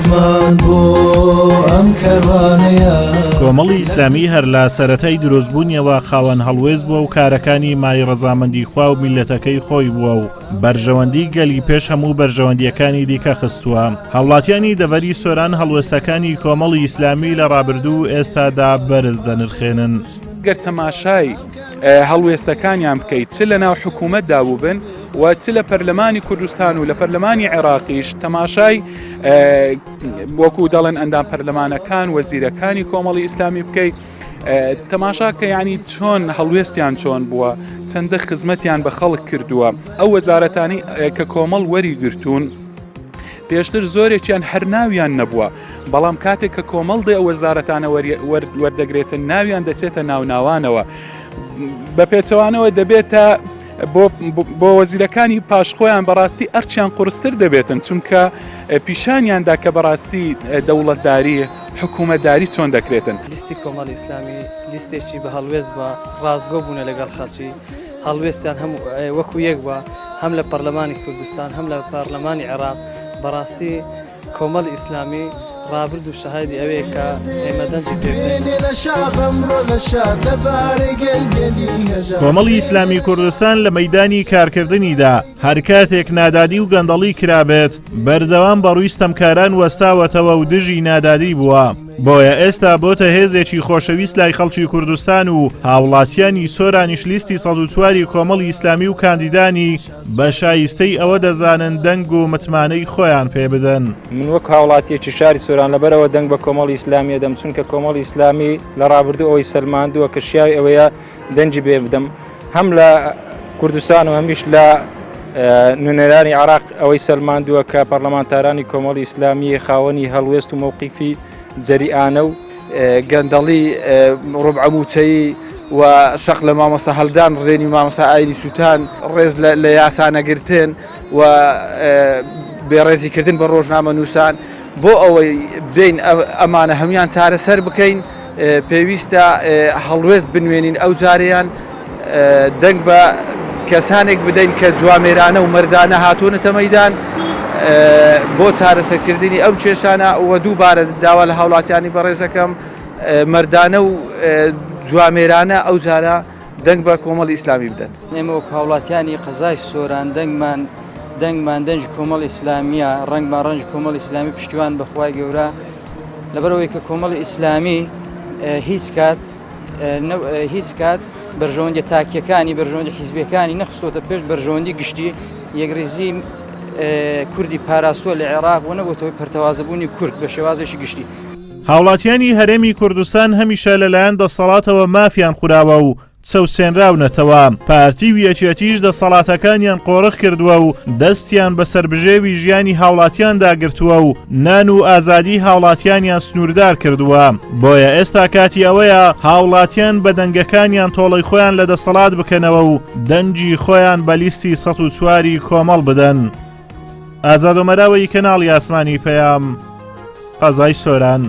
ڕحمان بۆ ئەم کەوانەیە. کۆمەڵی ئیسلامی هەر لە سەرەتای دروستبوونیەوە خاوەن هەڵوێز بووە و کارەکانی مای ڕەزامەندی خوا و میلەتەکەی خۆی بووە و بەرژەوەندی گەلی پێش هەموو بەرژەوەندیەکانی دیکە خستووە. هەوڵاتیانی دەڤەری سۆران هەڵوێستەکانی کۆمەڵی ئیسلامی لە ڕابردوو ئێستادا بەرز دەنرخێنن. گەر تەماشای هەڵوێستەکانیان بکەیت چ لە ناو حکوومەتدا بووبن و چ لە پەرلەمانی کوردستان و لە پەرلەمانی عێراقیش تەماشای وەکو دەڵێن ئەندام پەرلەمانەکان وەزیرەکانی کۆمەڵی ئیسلامی بکەیت تەماشا کە ینی چۆن هەڵوێستیان چۆن بووە چەندە خزمەتیان بە خەڵک کردووە. ئەو وەزارەتانی کە کۆمەڵ وەری گرتوون پێشتر زۆرێکیان هەر ناویان نەبووە، بەڵام کاتێک کە کۆمەڵ دێ ئەو وەزارەتانە وەردەگرێتن ناویان دەچێتە ناوناوانەوە بە پێچەوانەوە دەبێتە بۆ وەزیرەکانی پاشخۆیان بەڕاستی ئەرچیان قورستر دەبێتن چونکە پیشانیاندا کە بەڕاستی دەوڵەتداری حکوومەتداری چۆن دەکرێتن. لیستی کۆمەڵی ئیسلامی لیستێکی بە هەڵوێست بە ڕازگۆ بوونە لەگەڵ خەڵکی هەڵوێستیان هەموو وەکو یەک بووە هەم لە پەرلەمانی کوردستان هەم لە پەرلەمانی عێراق بەڕاستی کۆمەڵی ئیسلامی ڕابرد و شەهادی ئەوەیە کە ئێمە دەنجی کۆمەڵی ئیسلامی کوردستان لە مەیدانی کارکردنیدا هەر کاتێک نادادی و گەندەڵی کرابێت بەردەوام بەڕووی ستەمکاران وەستاوەتەوە و دژی نادادی بووە. بۆیە ئێستا بۆتە هێزێکی خۆشەویست لای خەڵکی کوردستان و هاوڵاتیانی سۆرانیش لیستی ١٠٤ کۆمەڵی ئیسلامی و کاندیدانی بە شایستەی ئەوە دەزانن دەنگ و متمانەی خۆیان پێ بدەن. من وەک هاوڵاتیەکی شاری سۆران لەبەرەوە دەنگ بە کۆمەڵی ئیسلامیە دەم چونکە کۆمەڵی ئیسلامی لە ڕابردوو ئەوەی سەلماندووە کە شیاوی ئەوەیە دەنجی پێ بدەم هەم لە کوردستان و هەمیش لە نوێنەرانی عێراق ئەوەی سەلماندووە کە پەرلەمانتارانی کۆمەڵی ئیسلامی خاوەنی هەڵوێست و مووقیفی جەریئانە و گەندەڵی ڕوبعەموچەیی و شەق لە مامۆستا هەڵدان ڕێنی مامۆستا ئایلی سووتان ڕێز لە یاسانەگرتن و بێڕێزیکردن بە ڕۆژنامە نووسان بۆ ئەوەی بین ئەمانە هەمویان چارەسەر بکەین پێویستە هەڵوێست بنوێنین ئەو جارەیان دەنگ بە کەسانێک بدەین کە جوامێرانە و مەردانە هاتوونەتە مەیدان بۆ چارەسەرکردنی ئەو کێشانە و دووبارە داوا لە هاوڵاتیانی بەڕێزەکەم مەردانە و جوامێرانە ئەو جارە دەنگ بە کۆمەڵی ئیسلامی بدەن. ئێمە وەک هاوڵاتیانی قەزای سۆران دەنگمان دەنج کۆمەڵی ئیسلامیە ڕەنگمان ڕەنج کۆمەڵی ئیسلامی پشتیوان بەخوای گەورە لەبەرەوەی کە کۆمەڵی ئیسلامی هیچ کات بەرژەوەندی تاکیەکانی بەرژەوەندی حیزبیەکانی نەخستۆتە پێش بەرژەوەندی گشتی یەکڕێزی کوردی پاراستووە لە عێراق و نەبووتەوەی پەرتەوازەبوونی کورد بە شێوازێکی گشتی. هاوڵاتیانی هەرێمی کوردستان هەمیشە لەلایەن دەسەڵاتەوە مافیان خوراوە و چەوسێنراونەتەوە. پارتی ویەکێتیش دەسەڵاتەکانیان قۆڕق کردووە و دەستیان بە سربژێوی ژیانی هاوڵاتیان داگرتووە و نان و ئازادی هاوڵاتیانیان سنووردار کردووە. بۆیە ئێستا کاتی ئەوەیە هاوڵاتیان بە دەنگەکانیان تۆڵەی خۆیان لە دەسەڵات بکەنەوە و دەنجی خۆیان بە لیستی ١٠٤ کۆمەڵ بدەن. ئازاد و مەراوەی کەناڵی ئاسمانی پەیام قەزای سۆران.